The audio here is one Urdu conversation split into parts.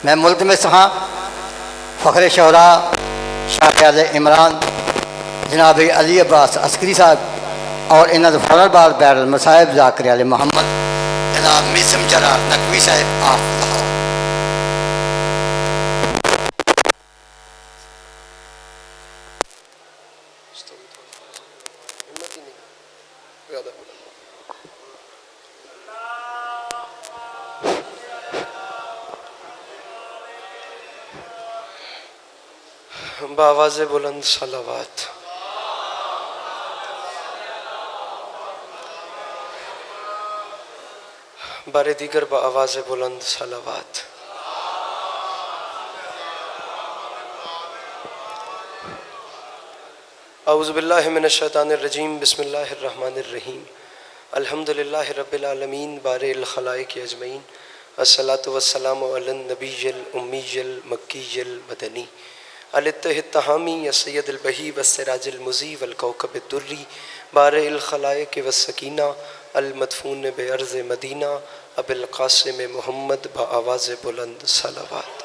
میں ملتمس ہاں فخر شہرا شاہ آل عمران جناب علی عباس عسکری صاحب اور انہوں نے فرل بار بیر المصائب ذاکر علی محمد جناب میسم جرار نقوی صاحب آپ لاہور۔ بآواز بلند صلوات۔ بار دیگر بآواز بلند صلوات۔ اعوذ باللہ من الشیطان الرجیم، بسم اللہ الرحمن الرحیم۔ الحمدللہ رب العالمین بارئ الخلائق اجمعین، الصلاۃ والسلام علی النبی الامی المکی المدنی الطہ التہامی السید البہی والسراج المضی والکوکب الدری بارئ الخلائق والسکینہ المدفون بارض مدینہ ابی القاسم محمد بآواز بلند صلوات۔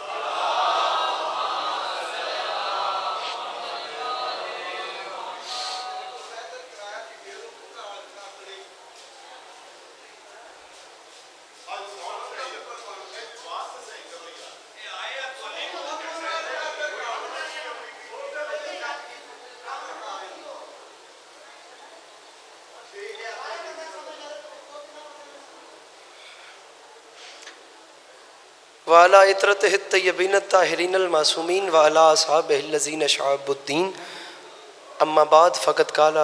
وعلى عطرته الطیبین الطاہرین المعصومین وعلى اصحابہ الذین شعبوا الدین، اما بعد فقد قال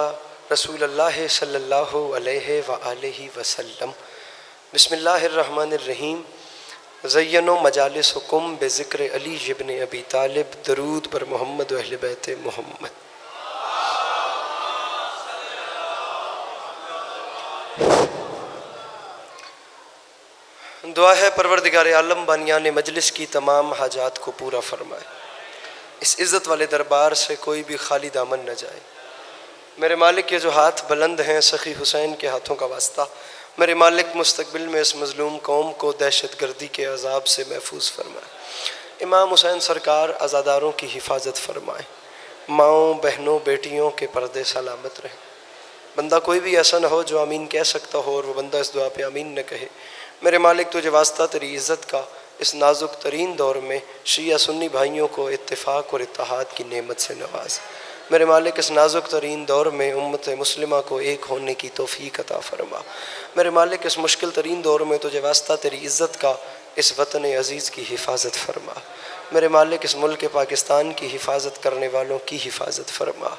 رسول اللہ صلی اللہ علیہ وآلہ وسلم۔ بسم اللہ الرحمن الرحیم۔ زینوا مجالسکم بذکر علی ابن ابی طالب، درود بر محمد و اہل بیت محمد۔ دعا ہے پروردگار عالم بانیان مجلس کی تمام حاجات کو پورا فرمائے، اس عزت والے دربار سے کوئی بھی خالی دامن نہ جائے۔ میرے مالک کے جو ہاتھ بلند ہیں سخی حسین کے ہاتھوں کا واسطہ، میرے مالک مستقبل میں اس مظلوم قوم کو دہشت گردی کے عذاب سے محفوظ فرمائے۔ امام حسین سرکار عزاداروں کی حفاظت فرمائے، ماؤں بہنوں بیٹیوں کے پردے سلامت رہیں۔ بندہ کوئی بھی ایسا نہ ہو جو آمین کہہ سکتا ہو اور وہ بندہ اس دعا پہ آمین نہ کہے۔ میرے مالک تجھے واسطہ تیری عزت کا اس نازک ترین دور میں شیعہ سنی بھائیوں کو اتفاق اور اتحاد کی نعمت سے نواز۔ میرے مالک اس نازک ترین دور میں امت مسلمہ کو ایک ہونے کی توفیق عطا فرما۔ میرے مالک اس مشکل ترین دور میں تجھے واسطہ تیری عزت کا اس وطن عزیز کی حفاظت فرما۔ میرے مالک اس ملک پاکستان کی حفاظت کرنے والوں کی حفاظت فرما۔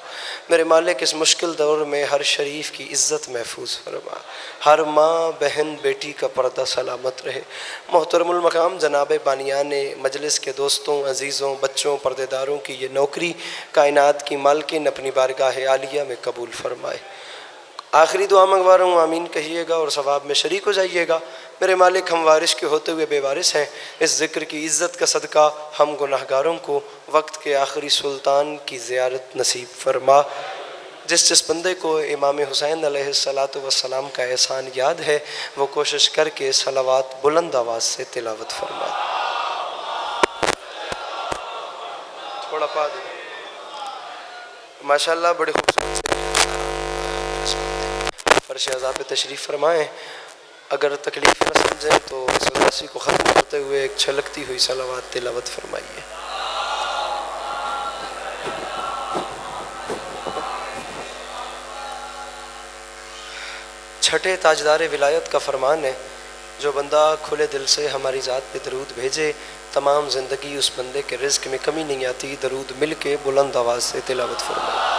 میرے مالک اس مشکل دور میں ہر شریف کی عزت محفوظ فرما، ہر ماں بہن بیٹی کا پردہ سلامت رہے۔ محترم المقام جناب بانیان مجلس کے دوستوں عزیزوں بچوں پردے داروں کی یہ نوکری کائنات کی مالکن اپنی بارگاہ عالیہ میں قبول فرمائے۔ آخری دعا منگوا رہا ہوں، آمین کہیے گا اور ثواب میں شریک ہو جائیے گا۔ میرے مالک ہم وارث کے ہوتے ہوئے بے وارث ہیں، اس ذکر کی عزت کا صدقہ ہم گناہگاروں کو وقت کے آخری سلطان کی زیارت نصیب فرما۔ جس بندے کو امام حسین علیہ السلام کا احسان یاد ہے وہ کوشش کر کے صلوات بلند آواز سے تلاوت فرما۔ تھوڑا پا دیں ماشاءاللہ، بڑے خوبصورت سے فرش اعضاء پہ تشریف فرمائیں۔ اگر تکلیف نہ سمجھیں تو اس اداسی کو ختم کرتے ہوئے ایک چھلکتی ہوئی صلوات تلاوت فرمائیے۔ چھٹے تاجدار ولایت کا فرمان ہے، جو بندہ کھلے دل سے ہماری ذات پہ درود بھیجے تمام زندگی اس بندے کے رزق میں کمی نہیں آتی۔ درود مل کے بلند آواز سے تلاوت فرمائیے۔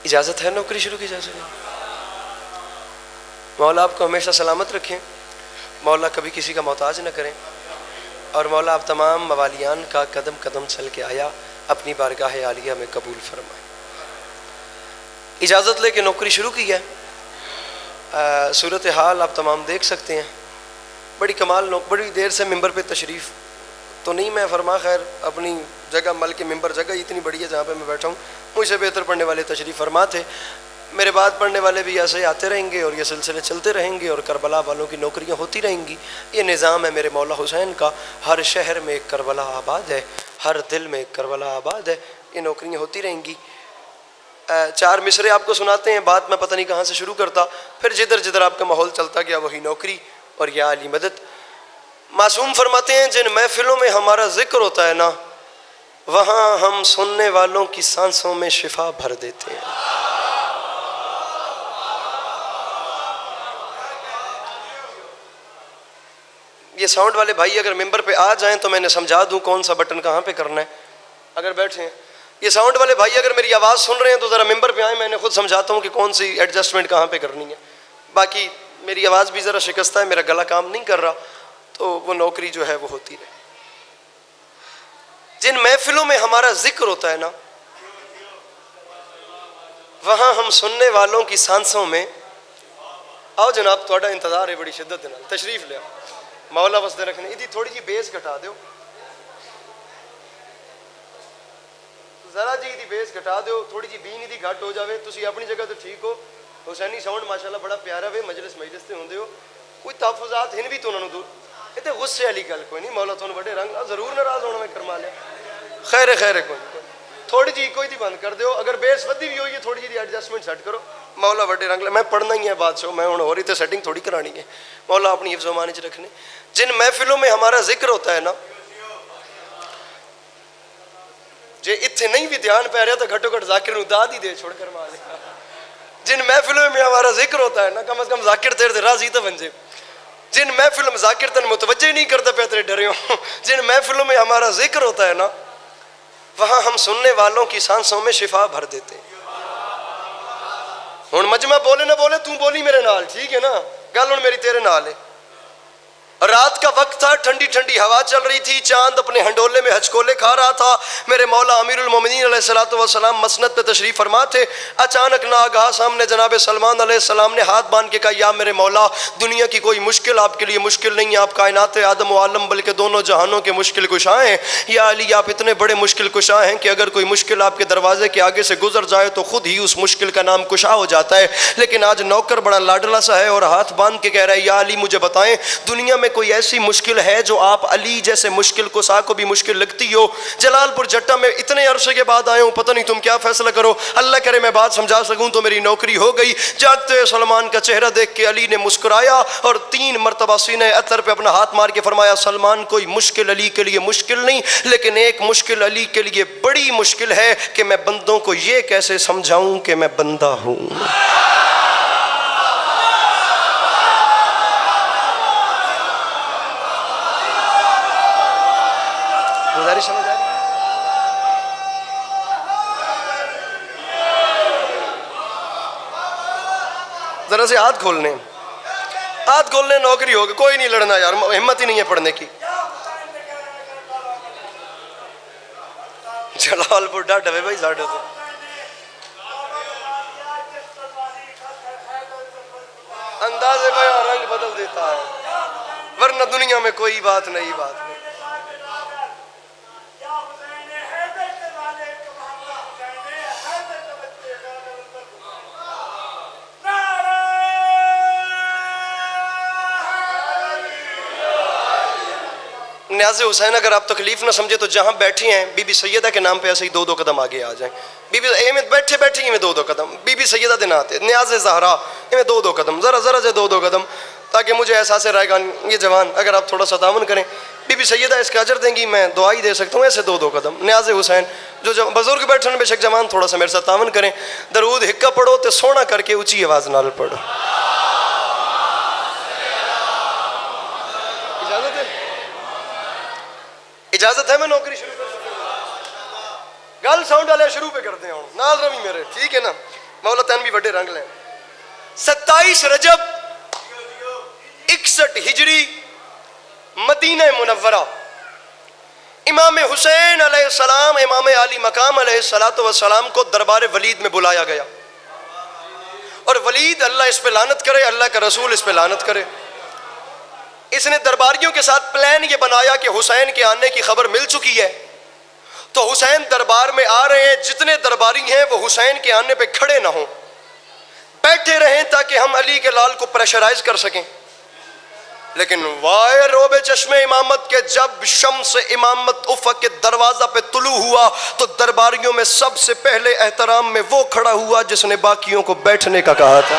اجازت ہے نوکری شروع کی اجازت ہے؟ مولا آپ کو ہمیشہ سلامت رکھیں، مولا کبھی کسی کا محتاج نہ کریں، اور مولا آپ تمام موالیان کا قدم قدم چل کے آیا اپنی بارگاہ عالیہ میں قبول فرمائیں۔ اجازت لے کے نوکری شروع کی ہے۔ صورتحال آپ تمام دیکھ سکتے ہیں، بڑی کمال بڑی دیر سے ممبر پہ تشریف تو نہیں، میں فرما خیر اپنی جگہ مل کے ممبر جگہ اتنی بڑی ہے جہاں پہ میں بیٹھا ہوں، مجھ سے بہتر پڑھنے والے تشریف فرما تھے. میرے بعد پڑھنے والے بھی ایسے آتے رہیں گے اور یہ سلسلے چلتے رہیں گے اور کربلا والوں کی نوکریاں ہوتی رہیں گی. یہ نظام ہے میرے مولا حسین کا. ہر شہر میں ایک کربلا آباد ہے, ہر دل میں ایک کربلا آباد ہے. یہ نوکریاں ہوتی رہیں گی. 4 مصرے آپ کو سناتے ہیں, بات میں پتہ نہیں کہاں سے شروع کرتا, پھر جدھر جدھر آپ کا ماحول چلتا گیا وہی نوکری اور یا علی مدد. معصوم فرماتے ہیں جن محفلوں میں ہمارا ذکر ہوتا ہے نا, وہاں ہم سننے والوں کی سانسوں میں شفا بھر دیتے ہیں. یہ ساؤنڈ والے بھائی اگر ممبر پہ آ جائیں تو میں نے سمجھا دوں کون سا بٹن کہاں پہ کرنا ہے. اگر بیٹھے ہیں یہ ساؤنڈ والے بھائی اگر میری آواز سن رہے ہیں تو ذرا ممبر پہ آئیں, میں نے خود سمجھاتا ہوں کہ کون سی ایڈجسٹمنٹ کہاں پہ کرنی ہے. باقی میری آواز بھی ذرا شکستہ ہے, میرا گلا کام نہیں کر رہا, تو وہ نوکری جو ہے وہ ہوتی رہے. جن محفلوں میں ہمارا ذکر ہوتا ہے نا, وہاں ہم سننے والوں کی سانسوں میں. آؤ جناب, تھوڑا انتظار ہے بڑی شدت دینا, تشریف لے آؤ. مولا وسدے رکھنے ادھی تھوڑی جی بیس گھٹا دیو, ذرا جی ادھی بیس گھٹا دیو, تھوڑی جی بین ادھی گھٹ ہو جاوے. تسی اپنی جگہ تو ٹھیک ہو, حسینی ساؤنڈ ماشاءاللہ بڑا پیارا وے, مجلس تے ہوندے ہو, کوئی تحفظات ہن بھی تو انہوں نے دور. یہ تے غصے والی گل کوئی نہیں, مولا تھانوں بڑے رنگ ضرور ناراض ہونا میں کرما لیا. خیر کوئی تھوڑی جی کوئی دی بند کر دیو, اگر بیس ودی بھی ہوئی ہے تھوڑی جی ایڈجسٹمنٹ سیٹ کرو. مولا بڑے رنگ لے, میں پڑھنا ہی ہے بادشاہ, میں ہوں ہو رہی تے سیٹنگ تھوڑی کرانی ہے. مولا اپنی حفظ و امان وچ رکھنے. جن محفلوں میں ہمارا ذکر ہوتا ہے نا, جے اتنے نہیں بھی دھیان پہ رہا تو گھٹو گھٹ ذاکر نو داد ہی دے چھوڑ کر مالے. جن محفلوں میں ہمارا ذکر ہوتا ہے نا, کم از کم ذاکر تیرے راضی تو بن جائے. جن محفلوں میں ذاکر تن متوجہ ہی نہیں کرتا پہ تیرے ڈرے ہو. جن محفلوں میں ہمارا ذکر ہوتا ہے نا, وہاں ہم سننے والوں کی سانسوں میں شفا بھر دیتے ہیں. ہن مجمع بولے نہ بولے, تو بولی میرے نال, ٹھیک ہے نا, گل ہن میری تیرے نال ہے. رات کا وقت تھا, ٹھنڈی ٹھنڈی ہوا چل رہی تھی, چاند اپنے ہنڈولے میں ہچکولے کھا رہا تھا. میرے مولا امیر المومنین علیہ الصلوۃ والسلام مسند پہ تشریف فرما تھے. اچانک ناگہاں سامنے جناب سلمان علیہ السلام نے ہاتھ باندھ کے کہا, یا میرے مولا, دنیا کی کوئی مشکل آپ کے لیے مشکل نہیں ہے, آپ کائنات آدم و عالم بلکہ دونوں جہانوں کے مشکل کشا ہیں. یا علی, آپ اتنے بڑے مشکل کشا ہیں کہ اگر کوئی مشکل آپ کے دروازے کے آگے سے گزر جائے تو خود ہی اس مشکل کا نام کشا ہو جاتا ہے. لیکن آج نوکر بڑا لاڈلا سا ہے اور ہاتھ باندھ کے کہہ رہا ہے, یا علی مجھے بتائیں, دنیا میں کوئی ایسی مشکل ہے جو آپ علی جیسے مشکل کشا کو بھی مشکل لگتی ہو؟ جلال پور جٹا میں اتنے عرصے کے بعد آیا ہوں, پتہ نہیں تم کیا فیصلہ کرو, اللہ کرے میں بات سمجھا سکوں تو میری نوکری ہو گئی. جاگتے سلمان کا چہرہ دیکھ کے علی نے مسکرایا اور 3 مرتبہ سینے اطہر پہ اپنا ہاتھ مار کے فرمایا, سلمان, کوئی مشکل علی کے لیے مشکل نہیں, لیکن ایک مشکل علی کے لیے بڑی مشکل ہے کہ میں بندوں کو یہ کیسے سمجھاؤں کہ میں بندہ ہوں. گزارش سمجھ آ رہی ہے؟ ذرا سے ہاتھ کھولنے, نوکری ہوگی, کوئی نہیں لڑنا یار, ہمت ہی نہیں ہے پڑھنے کی. جلال پور ڈاڈا ہے بھائی, ساڑھے تو انداز بیان رنگ بدل دیتا ہے, ورنہ دنیا میں کوئی بات نہیں. نیاز حسین, اگر آپ تکلیف نہ سمجھے تو جہاں بیٹھی ہیں بی بی سیدہ کے نام پہ ایسے ہی 2 قدم آگے آ جائیں. بی بی بیٹھے بیٹھے میں 2 قدم, بی بی سیدہ دے ناتے, نیاز زہرا میں 2 قدم, ذرا سے 2 قدم, تاکہ مجھے احساس رائے گا یہ جوان اگر آپ تھوڑا سا تعاون کریں, بی بی سیدہ اس کا اجر دیں گی, میں دعا ہی دے سکتا ہوں. ایسے 2 قدم. نیاز حسین, جو بزرگ بیٹھے ہیں بے شک جوان, تھوڑا سا میرے ساتھ تعاون کریں. درود ہکا پڑھو تے سونا کر کے اونچی آواز نال پڑھو. اجازت ہے؟ میں نوکری شروع کر سکتا ہوں. گل ساؤنڈ والے شروع پہ کرتے ہیں, نال روی میرے, ٹھیک ہے نا. مولا تین بھی بڑے رنگ لیں. 27 رجب 61 ہجری مدینہ منورہ, امام حسین علیہ السلام, امام علی مقام علیہ السلام کو دربار ولید میں بلایا گیا. اور ولید, اللہ اس پہ لعنت کرے, اللہ کا رسول اس پہ لعنت کرے, اس نے درباریوں کے ساتھ پلان یہ بنایا کہ حسین کے آنے کی خبر مل چکی ہے, تو حسین دربار میں آ رہے ہیں، جتنے درباری ہیں وہ حسین کے آنے پہ کھڑے نہ ہوں، بیٹھے رہیں تاکہ ہم علی کے لال کو پریشرائز کر سکیں۔ لیکن وائے روب چشم امامت کے جب شمس امامت افق کے دروازہ پہ طلوع ہوا تو درباریوں میں سب سے پہلے احترام میں وہ کھڑا ہوا جس نے باقیوں کو بیٹھنے کا کہا تھا۔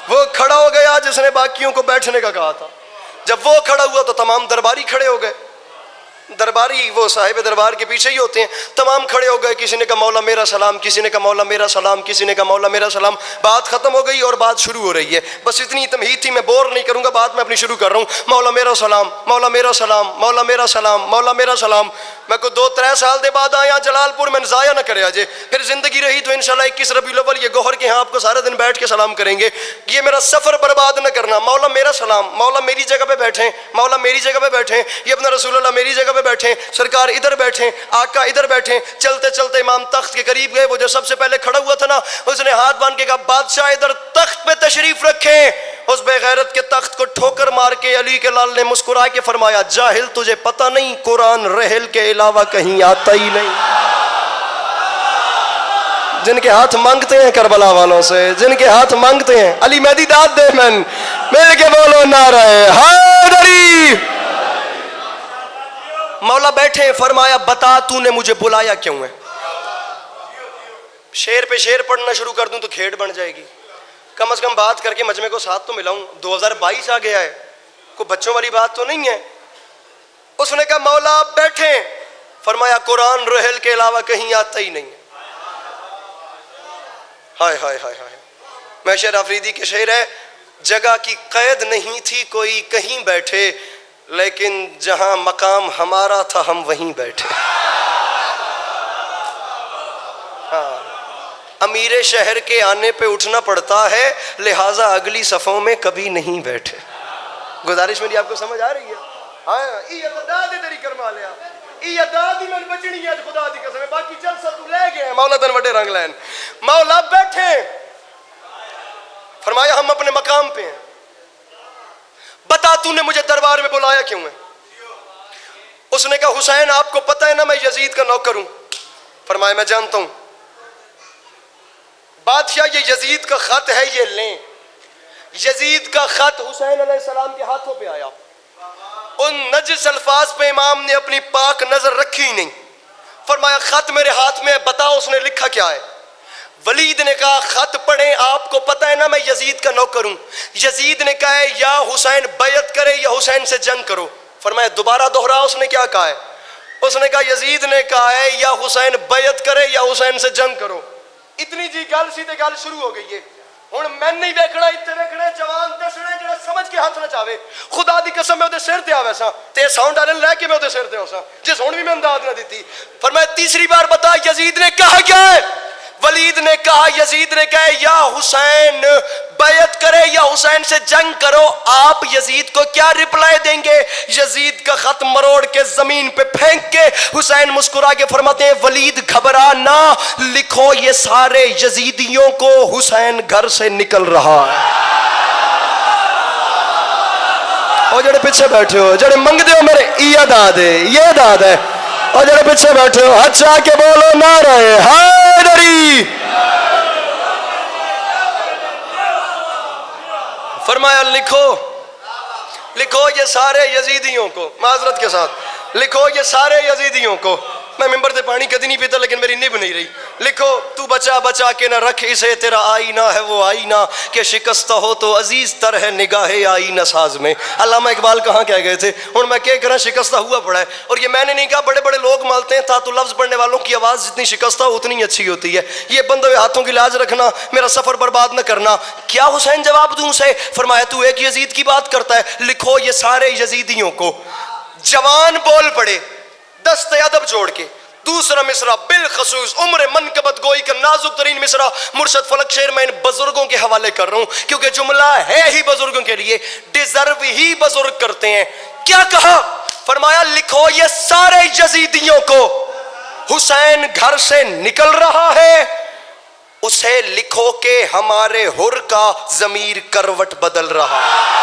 وہ کھڑا ہو گیا جس نے باقیوں کو بیٹھنے کا کہا تھا۔ جب وہ کھڑا ہوا تو تمام درباری کھڑے ہو گئے۔ درباری وہ صاحب دربار کے پیچھے ہی ہوتے ہیں، تمام کھڑے ہو گئے، کسی نے کہا مولا میرا سلام، کسی نے کہا مولا میرا سلام، کسی نے کہا مولا میرا سلام۔ بات ختم ہو گئی اور بات شروع ہو رہی ہے، بس اتنی تمہید تھی، میں بور نہیں کروں گا، بات میں اپنی شروع کر رہا ہوں۔ مولا میرا سلام، مولا میرا سلام، مولا میرا سلام، مولا میرا سلام۔ میں کو 2-3 سال دے بعد آیا جلال پور میں، ضائع نہ کرے آجے، پھر زندگی رہی تو انشاءاللہ 21 ربیع الاول یہ گوہر کے ہاں آپ کو سارے دن بیٹھ کے سلام کریں گے۔ یہ میرا سفر برباد نہ کرنا، مولا میرا سلام، مولا میری جگہ پہ بیٹھیں، مولا میری جگہ پہ بیٹھیں، یہ اپنا رسول اللہ میری جگہ پہ بیٹھیں، سرکار ادھر بیٹھیں، آقا ادھر بیٹھیں۔ چلتے چلتے امام تخت کے قریب گئے، وہ جو سب سے پہلے کھڑا ہوا تھا نا، اس نے ہاتھ باندھ کے کہا بادشاہ ادھر تخت پہ تشریف رکھیں۔ اس بے غیرت کے تخت کو ٹھوکر مار کے علی کے لال نے مسکرا کے فرمایا جاہل تجھے پتہ نہیں قرآن رحل کے علاوہ کہیں آتا ہی نہیں۔ جن کے ہاتھ مانگتے ہیں کربلا والوں سے، جن کے ہاتھ مانگتے ہیں، علی مہدی داد دے من، مل کے بولو نعرہ حیدری۔ مولا بیٹھے، فرمایا بتا تو نے مجھے بلایا کیوں ہے؟ شیر پہ شیر پڑھنا شروع کر دوں تو کھیڑ بن جائے گی، کم از کم بات کر کے مجمع کو ساتھ تو ملاؤں۔ 2022 آ گیا ہے، کوئی بچوں والی بات تو نہیں ہے۔ اس نے کہا مولا بیٹھے، فرمایا قرآن رحل کے علاوہ کہیں آتا ہی نہیں ہے۔ ہائے ہائے ہائے ہائے، محشر آفریدی کے شعر ہے، جگہ کی قید نہیں تھی کوئی کہیں بیٹھے، لیکن جہاں مقام ہمارا تھا ہم وہیں بیٹھے۔ ہاں، امیر شہر کے آنے پہ اٹھنا پڑتا ہے، لہٰذا اگلی صفوں میں کبھی نہیں بیٹھے۔ گزارش میری آپ کو سمجھ آ رہی ہے؟ ہاں، ای اتداد تیری کرما لیا، ای اتداد ہی میں بچنی ہے خدا دی قسم، باقی جلسہ تو لے گئے مولا تن وڈے رنگ لین۔ مولا بیٹھے، فرمایا ہم اپنے مقام پہ ہیں، بتا تو نے مجھے دربار میں بلایا کیوں ہے؟ اس نے کہا حسین آپ کو پتہ ہے نا میں یزید کا نوکر ہوں۔ فرمایا میں جانتا ہوں۔ بادشاہ یہ یزید کا خط ہے، یہ لیں۔ یزید کا خط حسین علیہ السلام کے ہاتھوں پہ آیا، ان نجس الفاظ پہ امام نے اپنی پاک نظر رکھی ہی نہیں۔ فرمایا خط میرے ہاتھ میں ہے، بتاؤ اس نے لکھا کیا ہے؟ ولید نے کہا خط پڑھیں، آپ کو پتہ ہے نا میں یزید کا نوکر ہوں۔ یزید نے کہا ہے یا حسین بیعت کرے یا حسین سے جنگ کرو۔ فرمایا دوبارہ دوہرا، اس نے کیا کہا ہے؟ اس نے کہا یزید نے کہا ہے یا حسین بیعت کرے یا حسین سے جنگ کرو۔ اتنی جی گل سی تے گل شروع ہو گئی ہے۔ ہن میں نہیں ویکھنا، اتنے ویکھنا جوان دسنے جڑا سمجھ کے ہاتھ نہ چاہے، خدا دی قسم میں اودے سر تے آوے سا تے ساؤنڈ والے لے کے میں اودے سر تے ہوسا جس ہن بھی میں امداد نہ دیتی۔ فرمایا تیسری بار بتا یزید نے کہا کیا ہے؟ ولید نے کہا، یزید نے کہا یا حسین بیعت کرے یا حسین سے جنگ کرو۔ آپ یزید کو کیا رپلائی دیں گے؟ یزید کا خط مروڑ کے زمین پہ پھینک کے حسین مسکرا کے فرماتے ہیں ولید گھبرا نہ، لکھو یہ سارے یزیدیوں کو حسین گھر سے نکل رہا ہے۔ اور جڑے پیچھے بیٹھے ہو، جڑے منگتے ہو میرے یہ داد ہے، یہ داد ہے، اور جڑے پیچھے بیٹھے ہو ہاتھ چاہ کے بولو نعرہ حیدری۔ فرمایا لکھو، لکھو یہ سارے یزیدیوں کو، معذرت کے ساتھ لکھو یہ سارے یزیدیوں کو۔ میں ممبر سے پانی کدی نہیں پیتا لیکن میری نب نہیں رہی۔ لکھو تو بچا بچا کے نہ رکھ اسے، تیرا آئینہ ہے وہ آئینہ کہ شکستہ ہو تو عزیز تر ہے نگاہ آئینہ ساز میں۔ علامہ اقبال کہاں کہہ گئے تھے؟ اور میں کہہ کرا شکستہ ہوا پڑا ہے، اور یہ میں نے نہیں کہا، بڑے بڑے لوگ مالتے ہیں تھا تو لفظ پڑھنے والوں کی آواز جتنی شکستہ ہو اتنی اچھی ہوتی ہے۔ یہ بندے ہوئے ہاتھوں کی لاج رکھنا، میرا سفر برباد نہ کرنا۔ کیا حسین جواب دوں اسے؟ فرمایا تو ایک یزید کی بات کرتا ہے، لکھو یہ سارے یزیدیوں کو۔ جوان بول پڑے دست ادب جوڑ کے، دوسرا مصرع بالخصوص عمر منقبت گوئی کا نازک ترین مصرع مرشد فلک شیر میں ان بزرگوں کے حوالے کر رہا ہوں کیونکہ جملہ ہے ہی بزرگوں کے لیے، ڈیزرو ہی بزرگ کرتے ہیں۔ کیا کہا؟ فرمایا لکھو یہ سارے یزیدیوں کو حسین گھر سے نکل رہا ہے، اسے لکھو کہ ہمارے حر کا ضمیر کروٹ بدل رہا ہے۔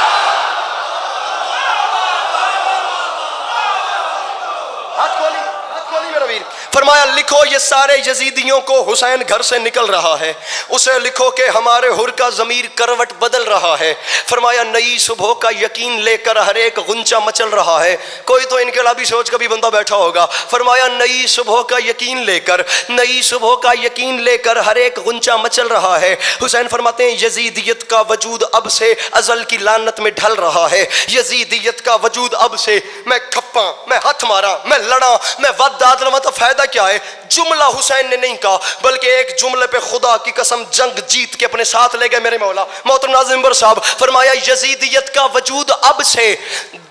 ویر؟ فرمایا لکھو یہ سارے یزیدیوں کو حسین گھر سے نکل رہا ہے، اسے لکھو کہ ہمارے حر کا ضمیر کروٹ بدل رہا ہے۔ فرمایا نئی صبح کا یقین لے کر ہر ایک غنچہ مچل رہا ہے۔ کوئی تو انقلابی سوچ کا بھی بندہ بیٹھا ہوگا۔ فرمایا نئی صبح کا یقین لے کر، نئی صبح کا یقین لے کر ہر ایک غنچہ مچل رہا ہے۔ حسین فرماتے ہیں یزیدیت کا وجود اب سے ازل کی لعنت میں ڈھل رہا ہے، یزیدیت کا وجود اب سے، میں کھپا، میں ہاتھ مارا، میں لڑا، میں ود داد لما، تو فائدہ کیا ہے؟ جملہ حسین نے نہیں کہا، بلکہ ایک جملے پہ خدا کی قسم جنگ جیت کے اپنے ساتھ لے گئے میرے مولا محترم ناظم ممبر صاحب۔ فرمایا یزیدیت کا وجود اب سے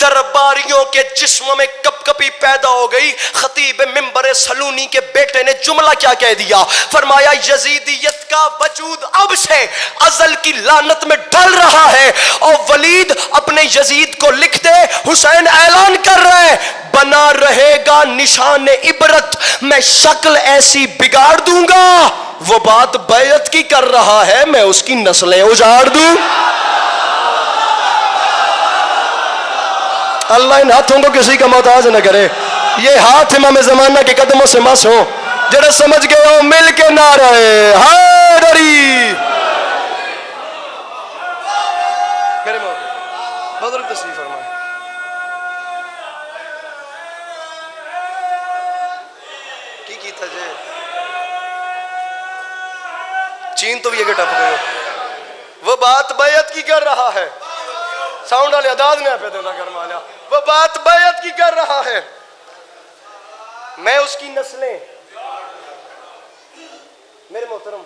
درباریوں کے جسم میں کپ کپی پیدا ہو گئی۔ خطیب ممبر سلونی کے بیٹے نے جملہ کیا کہہ دیا؟ فرمایا یزیدیت کا وجود اب سے ازل کی لعنت میں ڈل رہا ہے۔ اور ولید اپنے یزید کو لکھ دے، حسین اعلان کر رہے بنا رہے گا نشان عبرت، میں شکل ایسی بگاڑ دوں گا، وہ بات بیعت کی کر رہا ہے، میں اس کی نسلیں اجاڑ دوں۔ اللہ ان ہاتھوں کو کسی کا محتاج نہ کرے، یہ ہاتھ امام زمانہ کے قدموں سے مس ہو، جڑے سمجھ گئے ہو مل کے نعرہ حیدری۔ میرے مولا بزرگ تشریف فرمائے۔ کی کیتا جے چین تو بھی یہ ٹپ گئے، وہ بات بیعت کی کر رہا ہے، ساؤنڈ والے اداز نے پہ دینا کر مالا، وہ بات بیعت کی کر رہا ہے، میں اس کی نسلیں۔ میرے محترم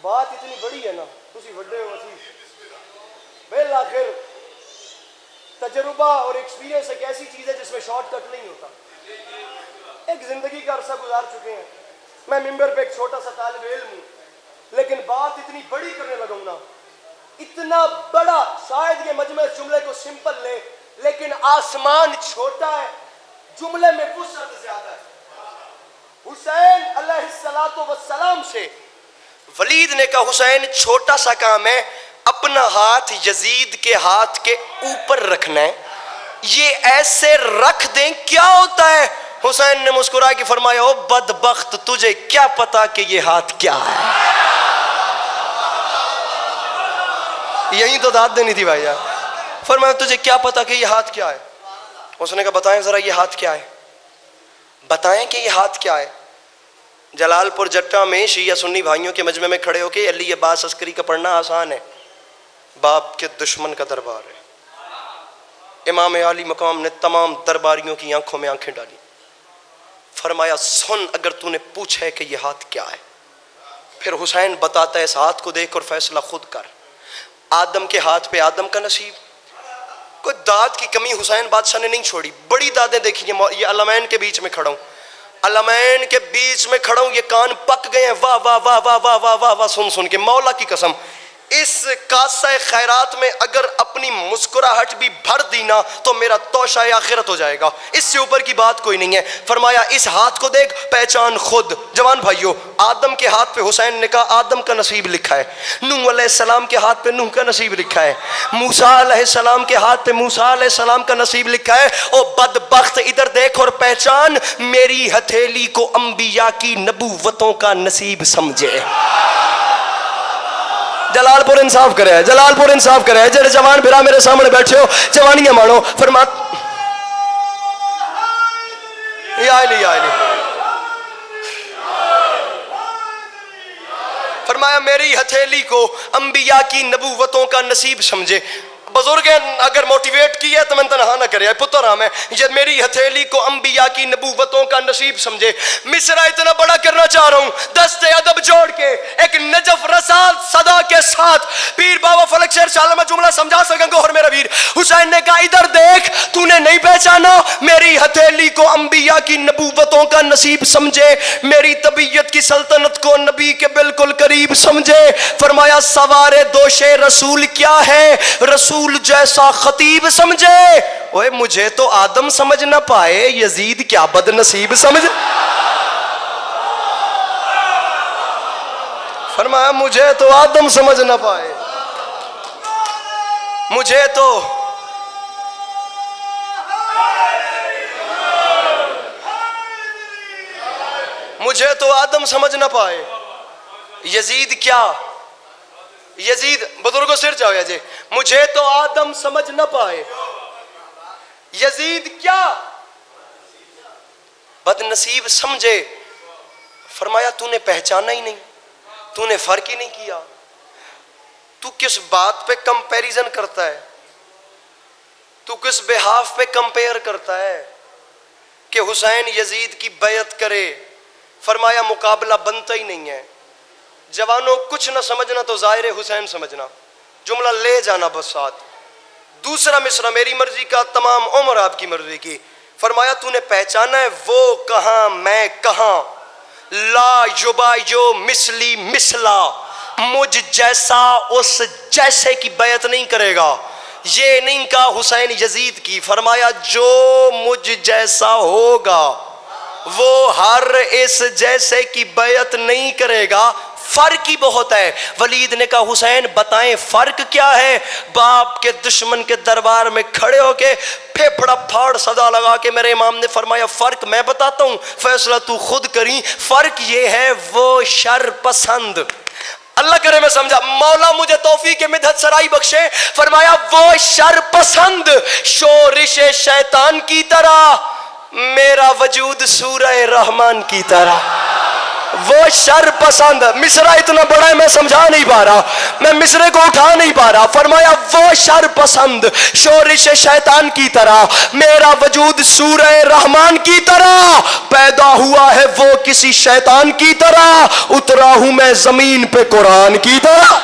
بات اتنی بڑی ہے نا، تسی وڈے ہو اسی بالآخر تجربہ اور ایکسپیرینس ایک ایسی چیز ہے جس میں شارٹ کٹ نہیں ہوتا۔ ایک زندگی کا عرصہ گزار چکے ہیں، میں ممبر پہ ایک چھوٹا سا طالب علم ہوں، لیکن بات اتنی بڑی کرنے لگا ہوں نا، اتنا بڑا، شاید یہ مجمع اس جملے کو سمپل لے، لیکن آسمان چھوٹا ہے، جملے میں وسعت زیادہ ہے۔ حسین علیہ السلام سے ولید نے کہا حسین چھوٹا سا کام ہے، اپنا ہاتھ یزید کے ہاتھ کے اوپر رکھنا ہے، یہ ایسے رکھ دیں کیا ہوتا ہے؟ حسین نے مسکرا کے فرمایا او بدبخت تجھے کیا پتا کہ یہ ہاتھ کیا ہے؟ یہی تو داد دینی تھی بھائی یار۔ فرمایا تجھے کیا پتا کہ یہ ہاتھ کیا ہے؟ اس نے کہا بتائیں ذرا یہ ہاتھ کیا ہے، بتائیں کہ یہ ہاتھ کیا ہے۔ جلال پور جٹا میں شیعہ سنی بھائیوں کے مجمع میں کھڑے ہو کے علی عباس عسکری کا پڑھنا آسان ہے، باپ کے دشمن کا دربار ہے۔ امام عالی مقام نے تمام درباریوں کی آنکھوں میں آنکھیں ڈالی، فرمایا سن اگر تو نے پوچھا ہے کہ یہ ہاتھ کیا ہے، پھر حسین بتاتا ہے اس ہاتھ کو دیکھ اور فیصلہ خود کر۔ آدم کے ہاتھ پہ آدم کا نصیب، کوئی داد کی کمی حسین بادشاہ نے نہیں چھوڑی، بڑی دادیں دیکھیے۔ یہ علمین کے بیچ میں کھڑا ہوں، علمین کے بیچ میں کھڑا ہوں، یہ کان پک گئے ہیں واہ واہ واہ واہ واہ واہ واہ واہ سن سن کے، مولا کی قسم اس کاسہ خیرات میں اگر اپنی مسکراہٹ بھی بھر دینا تو میرا توشہ آخرت ہو جائے گا، اس سے اوپر کی بات کوئی نہیں ہے۔ فرمایا اس ہاتھ کو دیکھ پہچان خود۔ جوان بھائیو، آدم کے ہاتھ پہ حسین نے کہا آدم کا نصیب لکھا ہے، نوح علیہ السلام کے ہاتھ پہ نوح کا نصیب لکھا ہے، موسیٰ علیہ السلام کے ہاتھ پہ موسیٰ علیہ السلام کا نصیب لکھا ہے۔ او بدبخت ادھر دیکھ اور پہچان، میری ہتھیلی کو انبیاء کی نبوتوں کا نصیب سمجھے۔ جلال پور انصاف کرے ہے، جلال پور انصاف کرے ہے، جڑے جوان بھرا میرے سامنے بیٹھے ہو جوانیاں مانو۔ فرما یا علی یا علی، فرمایا میری ہتھیلی کو انبیاء کی نبوتوں کا نصیب سمجھے۔ بزرگ اگر موٹیویٹ کیا تو میں تنہا نہ کرے پتر ہاں میں، یہ میری ہتھیلی کو انبیاء کی نبوتوں کا نصیب سمجھے۔ مصرع اتنا بڑا کرنا چاہ رہا ہوں، دست ادب جوڑ کے ایک نجف رسال صدا کے ساتھ پیر بابا فلک شیر شاہ میں جملہ سمجھا سکیں گے۔ اور میرا ویر حسین نے کہا ادھر دیکھ، تو نے نہیں پہچانا، میری ہتھیلی کو انبیاء کی نبوتوں کا نصیب سمجھے، میری طبیعت کی سلطنت کو نبی کے بالکل قریب سمجھے۔ فرمایا سوارے دوش رسول کیا ہے، رسول جیسا خطیب سمجھے۔ اوے مجھے تو آدم سمجھ نہ پائے، یزید کیا بد نصیب سمجھ۔ فرمایا مجھے تو آدم سمجھ نہ پائے، مجھے تو مجھے تو آدم سمجھ نہ پائے، یزید کیا؟ یزید بزرگوں سر جاؤ یا جی، مجھے تو آدم سمجھ نہ پائے، یزید کیا؟ بد نصیب سمجھے۔ فرمایا تو نے پہچانا ہی نہیں، تو نے فرق ہی نہیں کیا، تو کس بات پہ کمپیریزن کرتا ہے، تو کس بہاف پہ کمپیئر کرتا ہے کہ حسین یزید کی بیعت کرے؟ فرمایا مقابلہ بنتا ہی نہیں ہے۔ جوانوں کچھ نہ سمجھنا تو ظاہر حسین سمجھنا، جملہ لے جانا بس ساتھ۔ دوسرا مصرع میری مرضی کا، تمام عمر آپ کی مرضی کی۔ فرمایا تو نے پہچانا ہے وہ کہاں میں کہاں، لا یبایو مثلی مثلا، مجھ جیسا اس جیسے کی بیعت نہیں کرے گا۔ یہ نہیں کہا حسین یزید کی، فرمایا جو مجھ جیسا ہوگا وہ ہر اس جیسے کی بیعت نہیں کرے گا۔ فرق ہی بہت ہے۔ ولید نے کہا حسین بتائیں فرق کیا ہے؟ باپ کے دشمن کے دربار میں کھڑے ہو کے پھیپھڑا پھاڑ صدا لگا کے میرے امام نے فرمایا فرق میں بتاتا ہوں، فیصلہ تو خود کریں۔ فرق یہ ہے وہ شر پسند، اللہ کرے میں سمجھا، مولا مجھے توفیق مدحت سرائی بخشے، فرمایا وہ شر پسند شورش شیطان کی طرح، میرا وجود سورہ رحمان کی طرح۔ وہ شر پسند، مصرع اتنا بڑا ہے میں سمجھا نہیں پا رہا، میں مصرع کو اٹھا نہیں پا رہا۔ فرمایا وہ شر پسند شورش شیطان کی طرح، میرا وجود سورہ رحمان کی طرح، پیدا ہوا ہے وہ کسی شیطان کی طرح، اترا ہوں میں زمین پہ قرآن کی طرح۔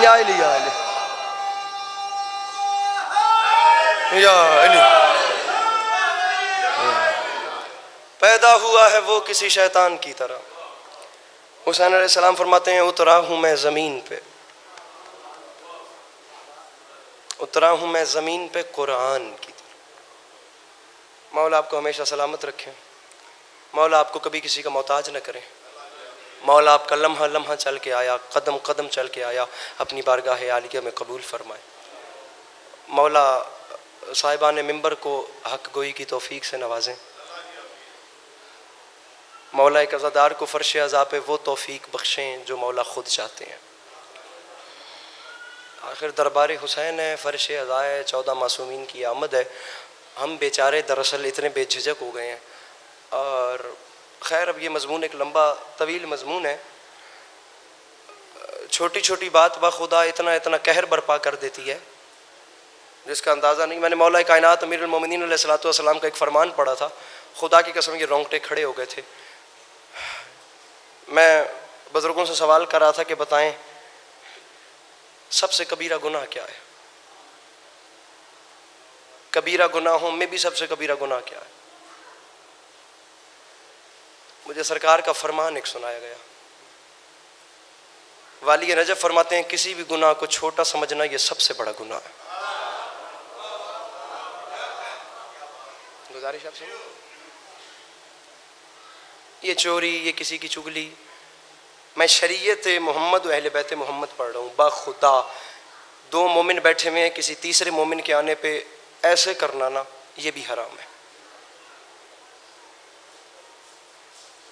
یا علی یا علی یا علی، پیدا ہوا ہے وہ کسی شیطان کی طرح۔ حسین علیہ السلام فرماتے ہیں اترا ہوں میں زمین پہ، اترا ہوں میں زمین پہ قرآن کی طرح۔ مولا آپ کو ہمیشہ سلامت رکھیں، مولا آپ کو کبھی کسی کا محتاج نہ کریں، مولا آپ کا لمحہ لمحہ چل کے آیا، قدم قدم چل کے آیا اپنی بارگاہ عالیہ میں قبول فرمائے۔ مولا صاحبان ممبر کو حق گوئی کی توفیق سے نوازیں، مولا ایک عزادار کو فرش عزا پہ وہ توفیق بخشیں جو مولا خود چاہتے ہیں۔ آخر دربار حسین ہے، فرش عزا ہے، 14 معصومین کی آمد ہے، ہم بیچارے دراصل اتنے بے جھجک ہو گئے ہیں۔ اور خیر اب یہ مضمون ایک لمبا طویل مضمون ہے، چھوٹی چھوٹی بات بخدا اتنا اتنا قہر برپا کر دیتی ہے جس کا اندازہ نہیں۔ میں نے مولا کائنات امیر المومنین علیہ الصلوۃ والسلام کا ایک فرمان پڑھا تھا، خدا کی قسم یہ رونگٹے کھڑے ہو گئے تھے۔ میں بزرگوں سے سوال کر رہا تھا کہ بتائیں سب سے کبیرہ گناہ کیا ہے؟ کبیرہ گناہوں میں بھی سب سے کبیرہ گناہ کیا ہے؟ مجھے سرکار کا فرمان ایک سنایا گیا، والی نجف فرماتے ہیں کسی بھی گناہ کو چھوٹا سمجھنا یہ سب سے بڑا گناہ ہے۔ گزارش آپ سے، یہ چوری، یہ کسی کی چگلی، میں شریعت محمد و اہل بیت محمد پڑھ رہا ہوں، باخدا 2 مومن بیٹھے ہوئے ہیں، کسی تیسرے مومن کے آنے پہ ایسے کرنا نا یہ بھی حرام ہے۔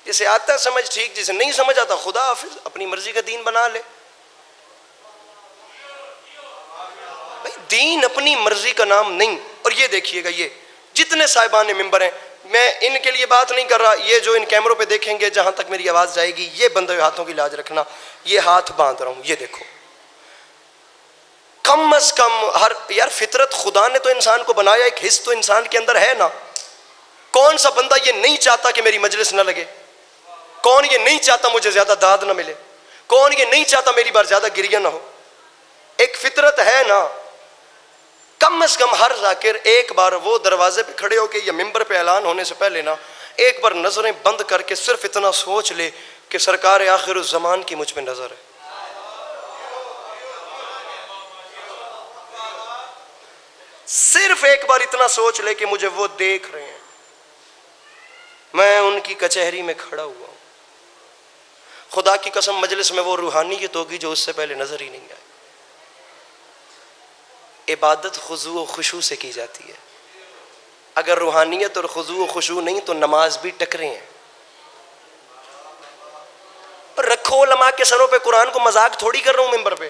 جسے آتا ہے سمجھ ٹھیک، جسے نہیں سمجھ آتا خدا حافظ، اپنی مرضی کا دین بنا لے۔ بھائی دین اپنی مرضی کا نام نہیں۔ اور یہ دیکھیے گا یہ جتنے صاحبان ممبر ہیں، میں ان کے لیے بات نہیں کر رہا، یہ جو ان کیمروں پہ دیکھیں گے جہاں تک میری آواز جائے گی، یہ بندے ہوئے ہاتھوں کی لاج رکھنا، یہ ہاتھ باندھ رہا ہوں، یہ دیکھو کم از کم یار فطرت خدا نے تو انسان کو بنایا، ایک حص تو انسان کے اندر ہے نا۔ کون سا بندہ یہ نہیں چاہتا کہ میری مجلس نہ لگے؟ کون یہ نہیں چاہتا مجھے زیادہ داد نہ ملے؟ کون یہ نہیں چاہتا میری بار زیادہ گریہ نہ ہو؟ ایک فطرت ہے نا۔ کم از کم ہر ذاکر ایک بار وہ دروازے پہ کھڑے ہو کے یا ممبر پہ اعلان ہونے سے پہلے نا ایک بار نظریں بند کر کے صرف اتنا سوچ لے کہ سرکار آخر الزمان کی مجھ پہ نظر ہے۔ صرف ایک بار اتنا سوچ لے کہ مجھے وہ دیکھ رہے ہیں، میں ان کی کچہری میں کھڑا ہوا ہوں۔ خدا کی قسم مجلس میں وہ روحانیت ہوگی جو اس سے پہلے نظر ہی نہیں آئی۔ عبادت خضوع و خشوع سے کی جاتی ہے، اگر روحانیت اور خضوع و خشوع نہیں تو نماز بھی ٹکرے ہیں. اور رکھو علماء کے سروں پہ قرآن کو مذاق تھوڑی کر رہا ہوں ممبر پہ.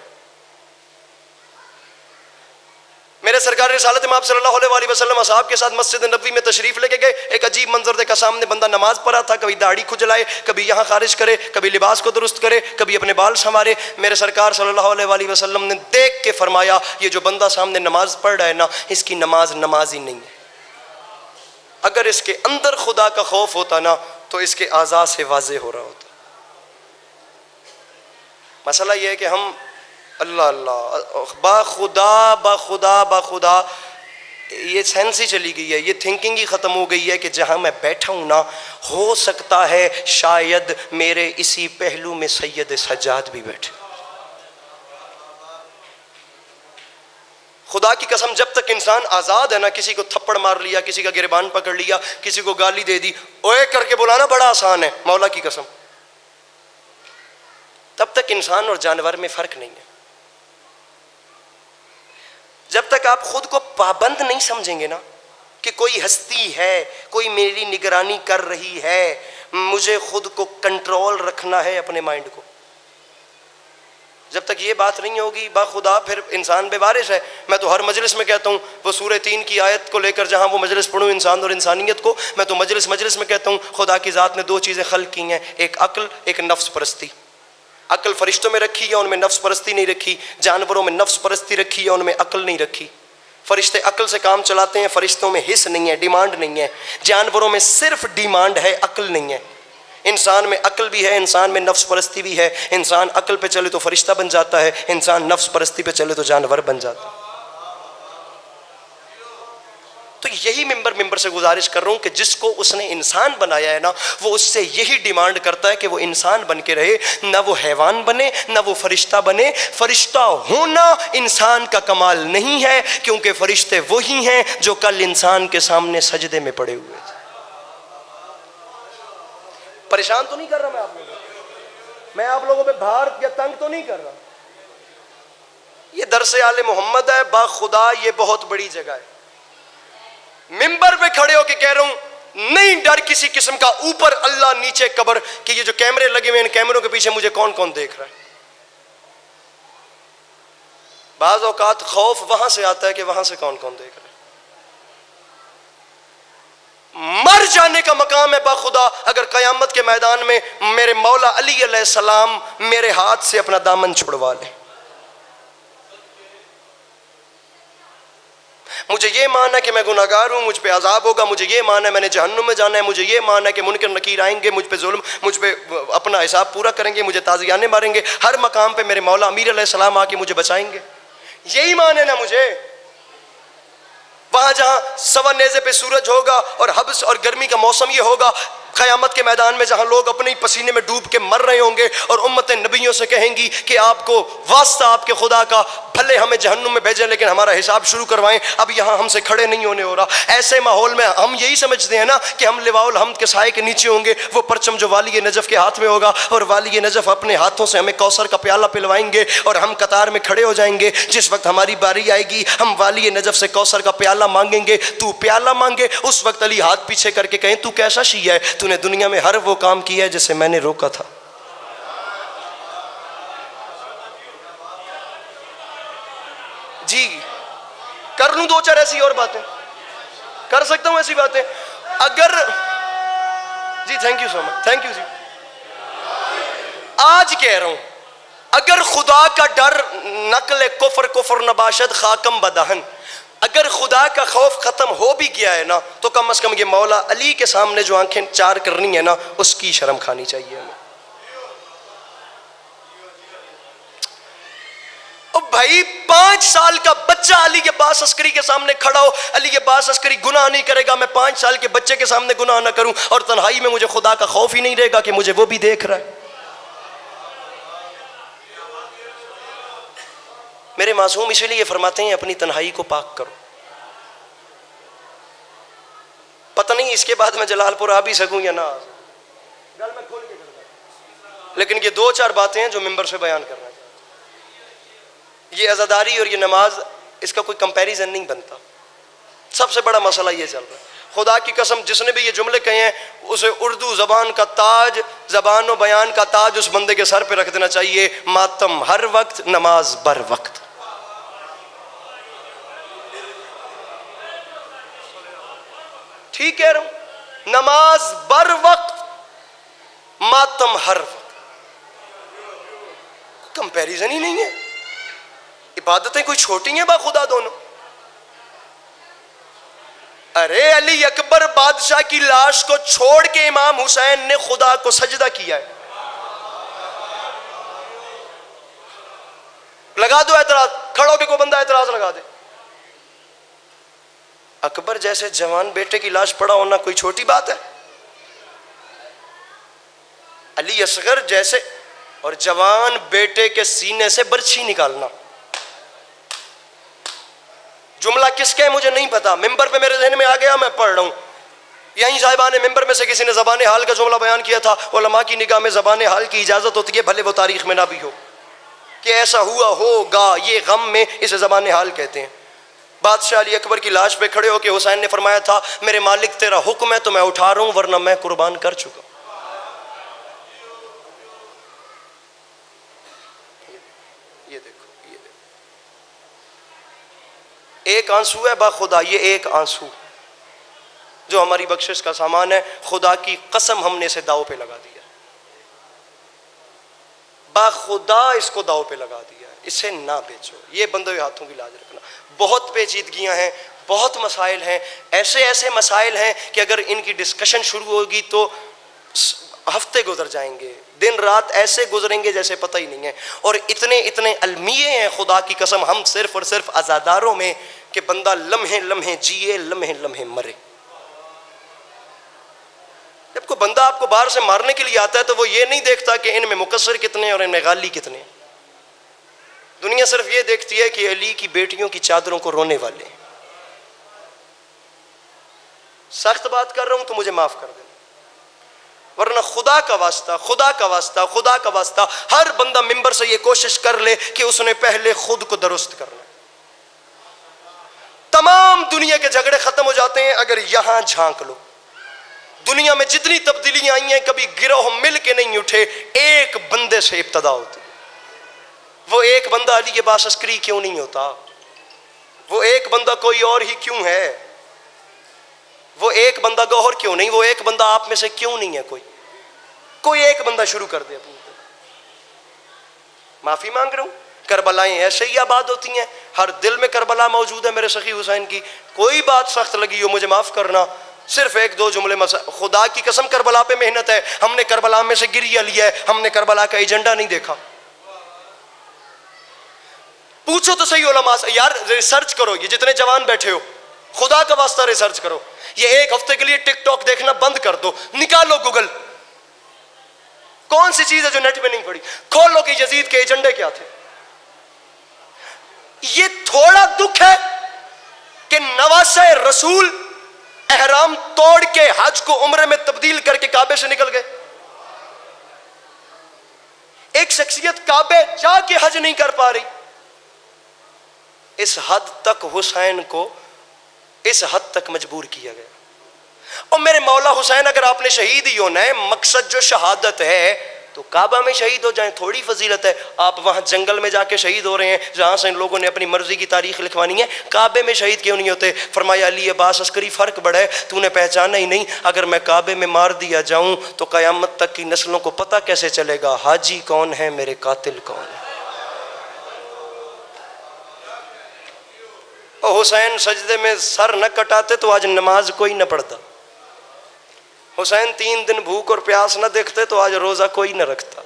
میرے سرکار رسالت امام صلی اللہ علیہ وسلم اصحاب کے ساتھ مسجد نبوی میں تشریف لے کے گئے. ایک عجیب منظر دیکھا, سامنے بندہ نماز پڑھا تھا, کبھی داڑھی کھجلائے, کبھی یہاں خارج کرے, کبھی لباس کو درست کرے, کبھی اپنے بال سنوارے. میرے سرکار صلی اللہ علیہ وسلم نے دیکھ کے فرمایا یہ جو بندہ سامنے نماز پڑھ رہا ہے نا, اس کی نماز نماز ہی نہیں ہے. اگر اس کے اندر خدا کا خوف ہوتا نا تو اس کے اعضاء سے واضح ہو رہا ہوتا. مسئلہ یہ ہے کہ ہم اللہ اللہ با خدا با خدا با خدا, یہ سینس ہی چلی گئی ہے, یہ تھنکنگ ہی ختم ہو گئی ہے کہ جہاں میں بیٹھا ہوں نا, ہو سکتا ہے شاید میرے اسی پہلو میں سید سجاد بھی بیٹھے. خدا کی قسم جب تک انسان آزاد ہے نا, کسی کو تھپڑ مار لیا, کسی کا گریبان پکڑ لیا, کسی کو گالی دے دی, اوے کر کے بلانا بڑا آسان ہے, مولا کی قسم. تب تک انسان اور جانور میں فرق نہیں ہے. جب تک آپ خود کو پابند نہیں سمجھیں گے نا کہ کوئی ہستی ہے, کوئی میری نگرانی کر رہی ہے, مجھے خود کو کنٹرول رکھنا ہے اپنے مائنڈ کو, جب تک یہ بات نہیں ہوگی باخدا پھر انسان بے وارث ہے. میں تو ہر مجلس میں کہتا ہوں, وہ سورہ 3 کی آیت کو لے کر جہاں وہ مجلس پڑھوں انسان اور انسانیت کو, میں تو مجلس میں کہتا ہوں خدا کی ذات نے 2 چیزیں خلق کی ہیں, ایک عقل, ایک نفس پرستی. عقل فرشتوں میں رکھی ہے, ان میں نفس پرستی نہیں رکھی. جانوروں میں نفس پرستی رکھی ہے, ان میں عقل نہیں رکھی. فرشتے عقل سے کام چلاتے ہیں, فرشتوں میں حس نہیں ہے, ڈیمانڈ نہیں ہے. جانوروں میں صرف ڈیمانڈ ہے, عقل نہیں ہے. انسان میں عقل بھی ہے, انسان میں نفس پرستی بھی ہے. انسان عقل پہ چلے تو فرشتہ بن جاتا ہے, انسان نفس پرستی پہ چلے تو جانور بن جاتا ہے. تو یہی ممبر سے گزارش کر رہا ہوں کہ جس کو اس نے انسان بنایا ہے نا, وہ اس سے یہی ڈیمانڈ کرتا ہے کہ وہ انسان بن کے رہے, نہ وہ حیوان بنے نہ وہ فرشتہ بنے. فرشتہ ہونا انسان کا کمال نہیں ہے, کیونکہ فرشتے وہی ہیں جو کل انسان کے سامنے سجدے میں پڑے ہوئے تھے. پریشان تو نہیں کر رہا میں آپ لوگوں پہ بھار یا تنگ تو نہیں کر رہا. یہ درس آل محمد ہے, با خدا یہ بہت بڑی جگہ ہے. ممبر پہ کھڑے ہو کے کہہ رہا ہوں, نہیں ڈر کسی قسم کا, اوپر اللہ نیچے قبر, کہ یہ جو کیمرے لگے ہوئے ان کیمروں کے پیچھے مجھے کون کون دیکھ رہا ہے. بعض اوقات خوف وہاں سے آتا ہے کہ وہاں سے کون کون دیکھ رہا ہے. مر جانے کا مقام ہے باخدا اگر قیامت کے میدان میں میرے مولا علی علیہ السلام میرے ہاتھ سے اپنا دامن چھڑوا لے. مجھے یہ ماننا ہے کہ میں گناہگار ہوں, مجھ پہ عذاب ہوگا, مجھے یہ ماننا ہے میں نے جہنم میں جانا ہے, مجھے یہ ماننا ہے کہ منکر نکیر آئیں گے, مجھ پہ ظلم, مجھ پہ اپنا حساب پورا کریں گے, مجھے تازیانے ماریں گے, ہر مقام پہ میرے مولا امیر علیہ السلام آ کے مجھے بچائیں گے. یہی مان ہے نا مجھے. وہاں جہاں سوا نیزے پہ سورج ہوگا اور حبس اور گرمی کا موسم یہ ہوگا, قیامت کے میدان میں جہاں لوگ اپنے پسینے میں ڈوب کے مر رہے ہوں گے اور امت نبیوں سے کہیں گی کہ آپ کو واسطہ آپ کے خدا کا, بھلے ہمیں جہنم میں بھیجیں لیکن ہمارا حساب شروع کروائیں, اب یہاں ہم سے کھڑے نہیں ہونے ہو رہا. ایسے ماحول میں ہم یہی سمجھتے ہیں نا کہ ہم لواء الحمد کے سائے کے نیچے ہوں گے, وہ پرچم جو والی نجف کے ہاتھ میں ہوگا, اور والی نجف اپنے ہاتھوں سے ہمیں کوثر کا پیالہ پلوائیں گے اور ہم قطار میں کھڑے ہو جائیں گے. جس وقت ہماری باری آئے گی ہم والی نجف سے کوثر کا پیالہ مانگیں گے, تو پیالہ مانگے. اس وقت علی ہاتھ پیچھے کر کے کہیں تو کیسا شیعہ ہے, تو نے دنیا میں ہر وہ کام کیا ہے جسے میں نے روکا تھا. جی کر لوں 2-4 ایسی اور باتیں, کر سکتا ہوں ایسی باتیں اگر. جی thank you so much, thank you جی. آج کہہ رہا ہوں اگر خدا کا ڈر نقل کفر نباشد خاکم بدہن, اگر خدا کا خوف ختم ہو بھی گیا ہے نا تو کم از کم یہ مولا علی کے سامنے جو آنکھیں چار کرنی ہے نا اس کی شرم کھانی چاہیے ہمیں. بھائی 5 سال کا بچہ علی عباس عسکری کے سامنے کھڑا ہو, علی عباس عسکری گناہ نہیں کرے گا, میں 5 سال کے بچے کے سامنے گناہ نہ کروں, اور تنہائی میں مجھے خدا کا خوف ہی نہیں رہے گا کہ مجھے وہ بھی دیکھ رہا ہے. میرے معصوم اسی لیے فرماتے ہیں اپنی تنہائی کو پاک کرو. پتہ نہیں اس کے بعد میں جلال پور آ بھی سکوں یا نہ آ سکوں, گل میں کھول کے کرتا, لیکن یہ 2-4 باتیں ہیں جو ممبر سے بیان کرنا چاہتا ہوں. یہ عزاداری اور یہ نماز اس کا کوئی کمپیریزن نہیں بنتا. سب سے بڑا مسئلہ یہ چل رہا ہے. خدا کی قسم جس نے بھی یہ جملے کہے ہیں اسے اردو زبان کا تاج، زبان و بیان کا تاج اس بندے کے سر پہ رکھ دینا چاہیے. ماتم ہر وقت، نماز بر وقت. ٹھیک کہہ رہا ہوں، نماز بر وقت، ماتم ہر وقت. کمپیریزن ہی نہیں ہے. عبادتیں کوئی چھوٹی ہیں با خدا دونوں. ارے علی اکبر بادشاہ کی لاش کو چھوڑ کے امام حسین نے خدا کو سجدہ کیا ہے. لگا دو اعتراض، کھڑو کہ کوئی بندہ اعتراض لگا دے. اکبر جیسے جوان بیٹے کی لاش پڑا ہونا کوئی چھوٹی بات ہے؟ علی اصغر جیسے اور جوان بیٹے کے سینے سے برچھی نکالنا. جملہ کس کے مجھے نہیں پتا، ممبر پہ میرے ذہن میں آ گیا، میں پڑھ رہا ہوں. یہیں صاحبان ممبر میں سے کسی نے زبان حال کا جملہ بیان کیا تھا. علماء کی نگاہ میں زبان حال کی اجازت ہوتی ہے، بھلے وہ تاریخ میں نہ بھی ہو، کہ ایسا ہوا ہوگا، یہ غم میں اسے زبان حال کہتے ہیں. بادشاہ علی اکبر کی لاش پہ کھڑے ہو کے حسین نے فرمایا تھا میرے مالک تیرا حکم ہے تو میں اٹھا رہا ہوں، ورنہ میں قربان کر چکا. یہ دیکھو ایک آنسو ہے با خدا، یہ ایک آنسو جو ہماری بخشش کا سامان ہے، خدا کی قسم ہم نے اسے داؤ پہ لگا دیا. با خدا اس کو داؤ پہ لگا دیا، اسے نہ بیچو. یہ بندے ہوئے ہاتھوں کی لاج رکھنا. بہت پیچیدگیاں ہیں، بہت مسائل ہیں، ایسے مسائل ہیں کہ اگر ان کی ڈسکشن شروع ہوگی تو ہفتے گزر جائیں گے، دن رات ایسے گزریں گے جیسے پتہ ہی نہیں ہے. اور اتنے المیے ہیں خدا کی قسم ہم صرف اور صرف عزاداروں میں کہ بندہ لمحے لمحے جیے، لمحے لمحے مرے. جب کوئی بندہ آپ کو باہر سے مارنے کے لیے آتا ہے تو وہ یہ نہیں دیکھتا کہ ان میں مقصر کتنے ہیں اور ان میں غالی کتنے ہیں. دنیا صرف یہ دیکھتی ہے کہ علی کی بیٹیوں کی چادروں کو رونے والے ہیں. سخت بات کر رہا ہوں تو مجھے معاف کر دینا، ورنہ خدا کا واسطہ، خدا کا واسطہ، خدا کا واسطہ ہر بندہ ممبر سے یہ کوشش کر لے کہ اس نے پہلے خود کو درست کرنا. تمام دنیا کے جھگڑے ختم ہو جاتے ہیں اگر یہاں جھانک لو. دنیا میں جتنی تبدیلیاں آئی ہیں کبھی گروہ مل کے نہیں اٹھے، ایک بندے سے ابتدا ہوتی. وہ ایک بندہ علی کے پاس عسکری کیوں نہیں ہوتا؟ وہ ایک بندہ کوئی اور ہی کیوں ہے؟ وہ ایک بندہ گوہر کیوں نہیں؟ وہ ایک بندہ آپ میں سے کیوں نہیں ہے؟ کوئی ایک بندہ شروع کر دے اپنی. معافی مانگ رہا ہوں، کربلائیں ایسے ہی آباد ہوتی ہیں، ہر دل میں کربلا موجود ہے میرے سخی حسین کی. کوئی بات سخت لگی ہو مجھے معاف کرنا، صرف ایک دو جملے خدا کی قسم کربلا پہ محنت ہے. ہم نے کربلا میں سے گریہ لیا ہے، ہم نے کربلا کا ایجنڈا نہیں دیکھا. پوچھو تو صحیح علماء سے، یار ریسرچ کرو، یہ جتنے جوان بیٹھے ہو خدا کا واسطہ ریسرچ کرو. یہ ایک ہفتے کے لیے ٹک ٹاک دیکھنا بند کر دو، نکالو گوگل کون سی چیز ہے جو نیٹ پہ نہیں پڑی، کھولو کہ یزید کے ایجنڈے کیا تھے. یہ تھوڑا دکھ ہے کہ نواسہ رسول احرام توڑ کے حج کو عمرے میں تبدیل کر کے کعبے سے نکل گئے. ایک شخصیت کعبے جا کے حج نہیں کر پا رہی. اس حد تک حسین کو اس حد تک مجبور کیا گیا. اور میرے مولا حسین اگر آپ نے شہید ہی ہونا ہے، مقصد جو شہادت ہے، تو کعبہ میں شہید ہو جائیں، تھوڑی فضیلت ہے. آپ وہاں جنگل میں جا کے شہید ہو رہے ہیں جہاں سے ان لوگوں نے اپنی مرضی کی تاریخ لکھوانی ہے، کعبے میں شہید کیوں نہیں ہوتے؟ فرمایا علی عباس عسکری فرق بڑا ہے، تو نے پہچانا ہی نہیں. اگر میں کعبے میں مار دیا جاؤں تو قیامت تک کی نسلوں کو پتہ کیسے چلے گا حاجی کون ہے، میرے قاتل کون ہے. اور حسین سجدے میں سر نہ کٹاتے تو آج نماز کوئی نہ پڑھتا. حسین 3 دن بھوک اور پیاس نہ دیکھتے تو آج روزہ کوئی نہ رکھتا.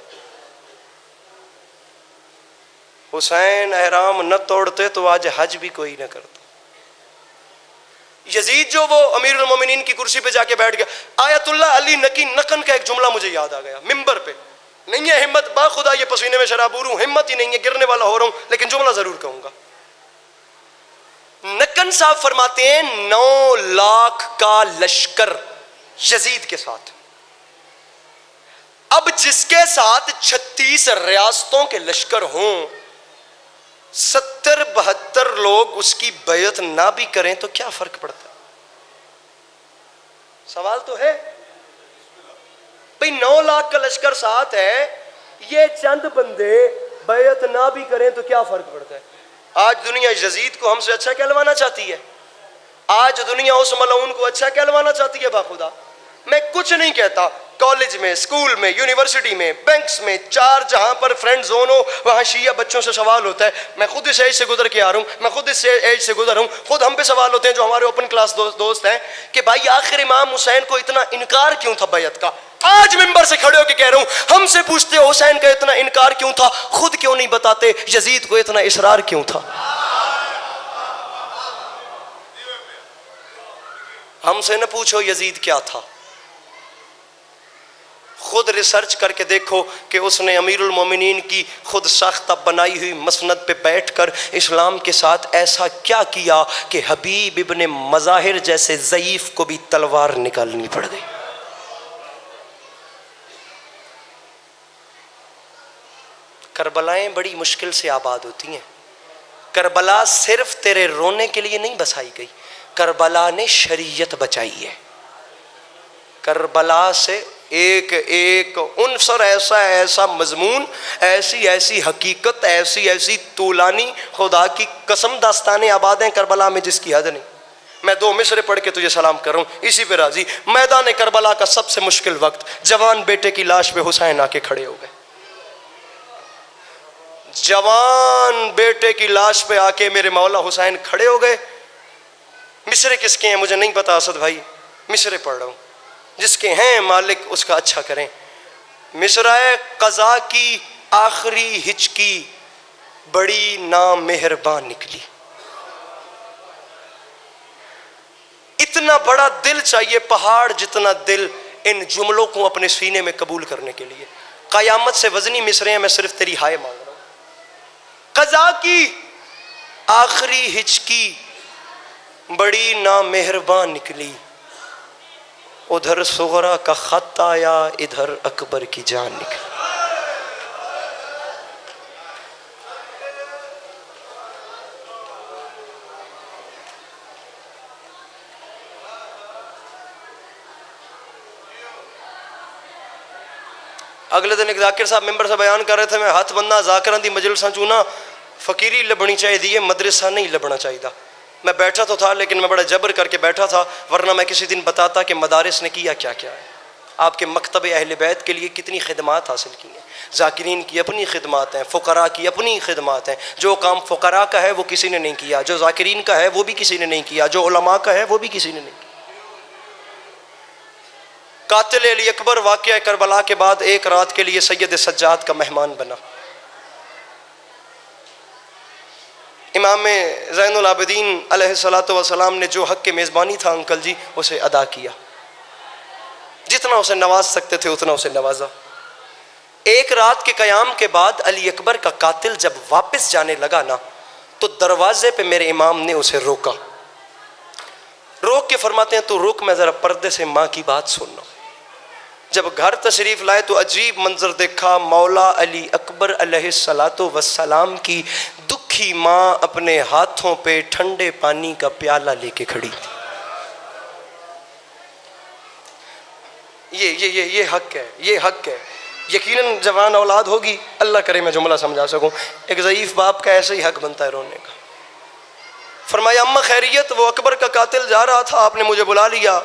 حسین احرام نہ توڑتے تو آج حج بھی کوئی نہ کرتا. یزید جو وہ امیر المومنین کی کرسی پہ جا کے بیٹھ گیا، آیت اللہ علی نقن کا ایک جملہ مجھے یاد آ گیا ممبر پہ. نہیں ہے ہمت، با خدا یہ پسینے میں شرابور ہوں، ہمت ہی نہیں ہے، گرنے والا ہو رہا ہوں، لیکن جملہ ضرور کہوں گا. نقن صاحب فرماتے ہیں 9 لاکھ کا لشکر یزید کے ساتھ. اب جس کے ساتھ 36 ریاستوں کے لشکر ہوں، 70 72 لوگ اس کی بیعت نہ بھی کریں تو کیا فرق پڑتا ہے؟ سوال تو ہے بھئی 9 لاکھ کا لشکر ساتھ ہے، یہ چند بندے بیعت نہ بھی کریں تو کیا فرق پڑتا ہے؟ آج دنیا یزید کو ہم سے اچھا کہلوانا چاہتی ہے، آج دنیا اس ملعون کو اچھا کہلوانا چاہتی ہے. باخدا میں کچھ نہیں کہتا، کالج میں، اسکول میں، یونیورسٹی میں، بینکس میں، چار جہاں پر فرینڈ زون ہو وہاں شیعہ بچوں سے سوال ہوتا ہے. میں خود اس ایج سے گزر کے آ رہا ہوں، میں خود اس ایج سے گزر ہوں، خود ہم پہ سوال ہوتے ہیں جو ہمارے اوپن کلاس دوست ہیں کہ بھائی آخر امام حسین کو اتنا انکار کیوں تھا بیعت کا؟ آج ممبر سے کھڑے ہو کے کہہ رہا ہوں، ہم سے پوچھتے ہو حسین کا اتنا انکار کیوں تھا، خود کیوں نہیں بتاتے یزید کو اتنا اصرار کیوں تھا؟ ہم سے نہ پوچھو یزید کیا تھا، خود ریسرچ کر کے دیکھو کہ اس نے امیر المومنین کی خود ساختہ بنائی ہوئی مسند پہ بیٹھ کر اسلام کے ساتھ ایسا کیا کیا کہ حبیب ابن مظاہر جیسے ضعیف کو بھی تلوار نکالنی پڑ گئی. کربلائیں بڑی مشکل سے آباد ہوتی ہیں. کربلا صرف تیرے رونے کے لیے نہیں بسائی گئی، کربلا نے شریعت بچائی ہے. کربلا سے ایک ایک عنصر، ایسا مضمون، ایسی حقیقت، ایسی طولانی، خدا کی قسم داستانیں آباد ہیں کربلا میں جس کی حد نہیں. میں 2 مصرے پڑھ کے تجھے سلام کر رہا ہوں، اسی پہ راضی. میدان کربلا کا سب سے مشکل وقت، جوان بیٹے کی لاش پہ حسین آ کے کھڑے ہو گئے. جوان بیٹے کی لاش پہ آ کے میرے مولا حسین کھڑے ہو گئے. مصرے کس کے ہیں مجھے نہیں پتا اسد بھائی، مصرے پڑھ رہا ہوں، جس کے ہیں مالک اس کا اچھا کریں. مصرعِ قضا کی آخری ہچکی بڑی نامہربان نکلی. اتنا بڑا دل چاہیے، پہاڑ جتنا دل ان جملوں کو اپنے سینے میں قبول کرنے کے لیے. قیامت سے وزنی مصرے ہیں، میں صرف تیری ہائے مانگ رہا ہوں. قضا کی آخری ہچکی بڑی نامہربان نکلی، ادھر صغرا کا خط آیا، ادھر اکبر کی جان نکلی. اگلے دن ایک ذاکر صاحب ممبر سے بیان کر رہے تھے، میں ہاتھ بندہ ذاکران دی مجلساں چونا فقیری لبنی چاہیے دیئے، مدرسہ نہیں لبنا چاہیے تھا. میں بیٹھا تو تھا لیکن میں بڑا جبر کر کے بیٹھا تھا، ورنہ میں کسی دن بتاتا کہ مدارس نے کیا کیا کیا ہے. آپ کے مکتب اہل بیت کے لیے کتنی خدمات حاصل کی ہیں. ذاکرین کی اپنی خدمات ہیں، فقراء کی اپنی خدمات ہیں. جو کام فقراء کا ہے وہ کسی نے نہیں کیا، جو ذاکرین کا ہے وہ بھی کسی نے نہیں کیا، جو علماء کا ہے وہ بھی کسی نے نہیں کیا. قاتل علی اکبر واقعہ کربلا کے بعد ایک رات کے لیے سید سجاد کا مہمان بنا. امام زین العابدین علیہ السلام نے جو حق کے میزبانی تھا انکل جی اسے ادا کیا، جتنا اسے نواز سکتے تھے اتنا اسے نوازا. ایک رات کے قیام کے بعد علی اکبر کا قاتل جب واپس جانے لگا نا تو دروازے پہ میرے امام نے اسے روکا. روک کے فرماتے ہیں تو رک، میں ذرا پردے سے ماں کی بات سننا. جب گھر تشریف لائے تو عجیب منظر دیکھا، مولا علی اکبر علیہ السلام کی دکھی ماں اپنے ہاتھوں پہ ٹھنڈے پانی کا پیالہ لے کے کھڑی تھی. یہ حق ہے، یہ حق ہے. یقیناً جوان اولاد ہوگی، اللہ کرے میں جملہ سمجھا سکوں، ایک ضعیف باپ کا ایسے ہی حق بنتا ہے رونے کا. فرمایا اماں خیریت، وہ اکبر کا قاتل جا رہا تھا، آپ نے مجھے بلا لیا.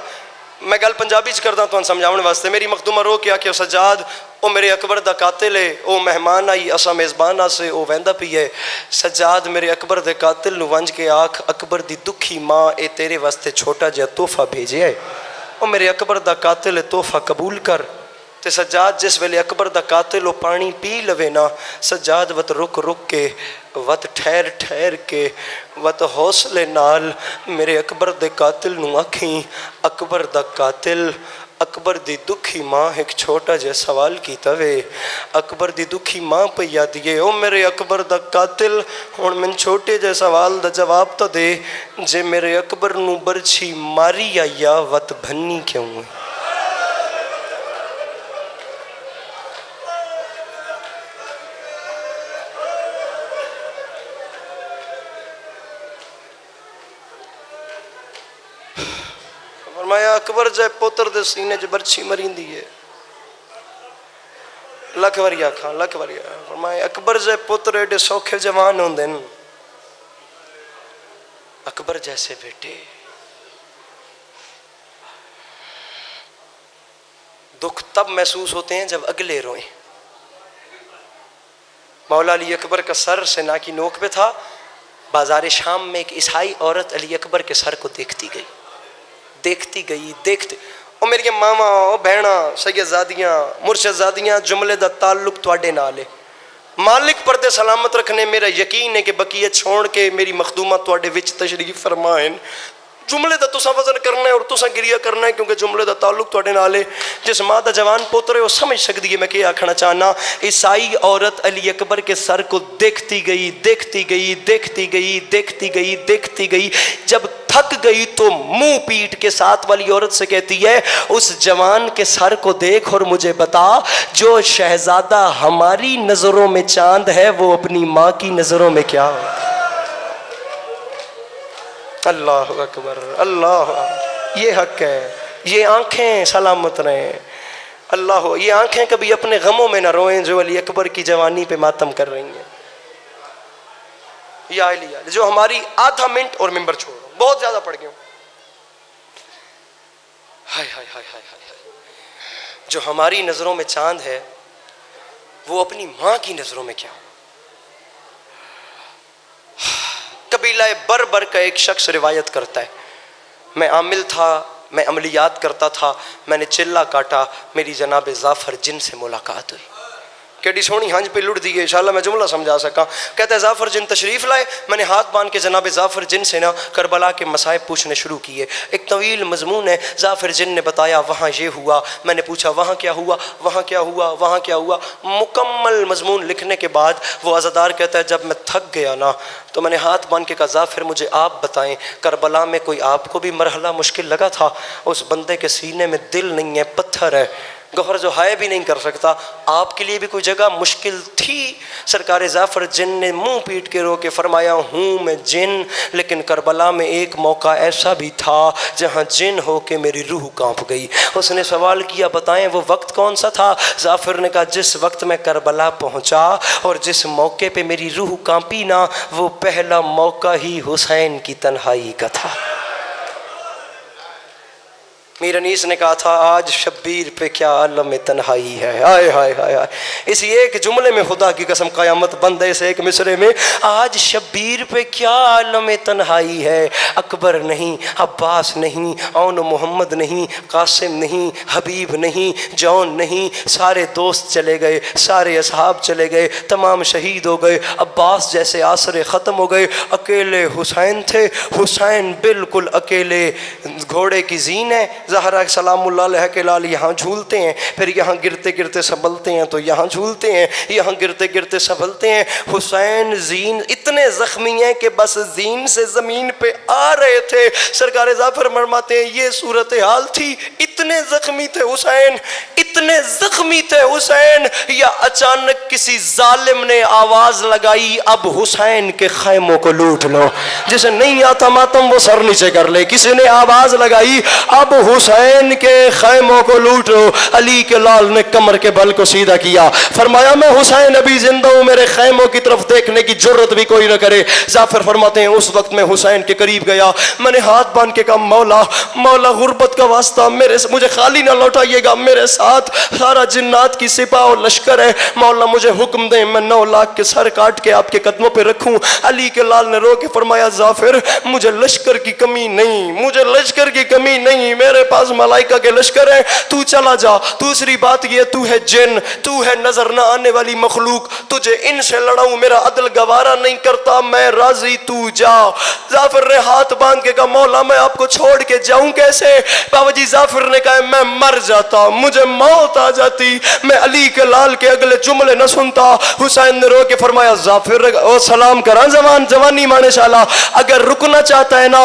میں گل پنجابی چ کردا تو سمجھاؤن واسطے. میری مخدومہ رو کے آکھیا سجاد او میرے اکبر دا قاتل ہے، او مہمان آئی اسا میزبان آسے او ویندا پی ہے. سجاد میرے اکبر دے قاتل نو ونج کے آکھ اکبر دی دکھی ماں اے تیرے واسطے چھوٹا جہا تحفہ بھیجیا ہے، او میرے اکبر دا قاتل ہے تحفہ قبول کر. تے سجاد جس ویلے اکبر دا قاتل او پانی پی لوے نا، سجاد وت رک رک کے، وت ٹھہر ٹھہر کے، وت حوصلے نال میرے اکبر دے قاتل نو آکھیں اکبر دا قاتل، اکبر دی دکھی ماں ایک چھوٹا جے سوال کیتا وے. اکبر دی دکھی ماں پہ یادیے او میرے اکبر دا قاتل، ہن من چھوٹے جے سوال دا جواب تو دے، جے میرے اکبر نو برچھی ماری آیا وت بھنی کیوں ہے؟ فرمایا اکبر جے پوتر دے سینے چ برچھی مریندی ہے لکھ وری آکھاں لکھ وری فرمایا اکبر جے پتر ایڈے سوکھے جوان ہوندے ن اکبر جیسے بیٹے دکھ تب محسوس ہوتے ہیں جب اگلے روئیں مولا علی اکبر کا سر سنا کی نوک پہ تھا بازار شام میں ایک عیسائی عورت علی اکبر کے سر کو دیکھتی گئی او میری ماما او بہنا سیدزادیاں مرشدزادیاں جملے دا تعلق تواڈے نال ہے مالک پردے سلامت رکھنے میرا یقین ہے کہ بقیت چھوڑ کے میری مخدومہ تواڈے وچ تشریف فرمائیں جملے دا تساں وزن کرنا ہے اور تساں گریہ کرنا ہے کیونکہ جملے دا تعلق تواڈے نال ہے جس ماں دا جوان پوتر ہے وہ سمجھ سکتی ہے میں کیا آکھنا چاہنا عیسائی عورت علی اکبر کے سر کو دیکھتی گئی جب تھک گئی تو منہ پیٹ کے ساتھ والی عورت سے کہتی ہے اس جوان کے سر کو دیکھ اور مجھے بتا جو شہزادہ ہماری نظروں میں چاند ہے وہ اپنی ماں کی نظروں میں کیا ہو اللہ اکبر اللہ یہ حق ہے یہ آنکھیں سلامت رہیں اللہ یہ آنکھیں کبھی اپنے غموں میں نہ روئیں جو علی اکبر کی جوانی پہ ماتم کر رہی ہیں یا علی جو ہماری آدھا منٹ اور ممبر چھوڑ بہت زیادہ پڑھ گیا ہوں جو ہماری نظروں میں چاند ہے وہ اپنی ماں کی نظروں میں کیا ہو قبیلہ بربر کا ایک شخص روایت کرتا ہے میں عامل تھا میں عملیات کرتا تھا میں نے چلہ کاٹا میری جناب ظافر جن سے ملاقات ہوئی کیڑی سونی ہنج پہ لڑ دی ہے انشاءاللہ میں جملہ سمجھا سکا کہتا ہے ظافر جن تشریف لائے میں نے ہاتھ باندھ کے جناب ظافر جن سے نا کربلا کے مسائب پوچھنے شروع کیے ایک طویل مضمون ہے ظافر جن نے بتایا وہاں یہ ہوا میں نے پوچھا وہاں کیا ہوا وہاں کیا ہوا وہاں کیا ہوا مکمل مضمون لکھنے کے بعد وہ عزادار کہتا ہے جب میں تھک گیا نا تو میں نے ہاتھ باندھ کے کہا ظافر مجھے آپ بتائیں کربلا میں کوئی آپ کو بھی مرحلہ مشکل لگا تھا اس بندے کے سینے میں دل نہیں ہے پتھر ہے گوھر جو ہائے بھی نہیں کر سکتا آپ کے لیے بھی کوئی جگہ مشکل تھی سرکار ظافر جن نے منہ پیٹ کے رو کے فرمایا ہوں میں جن لیکن کربلا میں ایک موقع ایسا بھی تھا جہاں جن ہو کے میری روح کانپ گئی اس نے سوال کیا بتائیں وہ وقت کون سا تھا ظافر نے کہا جس وقت میں کربلا پہنچا اور جس موقع پہ میری روح کانپی نا وہ پہلا موقع ہی حسین کی تنہائی کا تھا میر انیس نے کہا تھا آج شبیر پہ کیا عالم تنہائی ہے ہائے ہائے ہائے اسی ایک جملے میں خدا کی قسم قیامت بند ہے اس ایک مصرے میں آج شبیر پہ کیا عالم تنہائی ہے اکبر نہیں عباس نہیں اون محمد نہیں قاسم نہیں حبیب نہیں جون نہیں سارے دوست چلے گئے سارے اصحاب چلے گئے تمام شہید ہو گئے عباس جیسے آسرے ختم ہو گئے اکیلے حسین تھے حسین بالکل اکیلے گھوڑے کی زین ہے زہرا سلام اللہ علیہ کے لال یہاں جھولتے ہیں پھر یہاں گرتے گرتے سنبھلتے ہیں تو یہاں جھولتے ہیں یہاں گرتے گرتے سنبھلتے ہیں حسین زین اتنے زخمی ہیں کہ بس زین سے زمین پہ آ رہے تھے سرکار ظافر فرماتے ہیں یہ صورتحال تھی اتنے زخمی تھے حسین اتنے زخمی تھے حسین یا اچانک کسی ظالم نے آواز لگائی اب حسین کے خیموں کو لوٹ لو جسے نہیں آتا ماتم وہ سر نیچے کر لے کسی نے آواز لگائی اب حسین کے خیموں کو لوٹو علی کے لال نے کمر کے بل کو سیدھا کیا فرمایا میں حسین ابھی زندہ ہوں میرے خیموں کی طرف دیکھنے کی جرت بھی کوئی نہ کرے ظافر فرماتے ہیں اس وقت میں حسین کے قریب گیا میں نے ہاتھ باندھ کے کہا مولا مولا غربت کا واسطہ مجھے خالی نہ لوٹائیے گا میرے ساتھ سارا جنات کی سپاہ اور لشکر ہے مولا مجھے حکم دیں میں 9 لاکھ کے سر کاٹ کے آپ کے قدموں پہ رکھوں علی کے لال نے رو کے فرمایا ظافر مجھے لشکر کی کمی نہیں مجھے لشکر کی کمی نہیں میرے پاس ملائکہ کے لشکر ہیں تو چلا جا دوسری بات یہ تو ہے جن تو ہے نظر نہ آنے والی مخلوق تجھے ان سے لڑاؤں میرا عدل گوارا نہیں کرتا میں راضی تو جا ظافر نے ہاتھ باندھ کے کہا مولا میں آپ کو چھوڑ کے جاؤں کیسے بابا جی ظافر نے کہا میں مر جاتا مجھے موت آ جاتی میں علی کے لال کے اگلے جملے نہ سنتا حسین نے رو کے فرمایا ظافر او سلام کراں جوانی مانے شالا اگر رکنا چاہتا ہے نا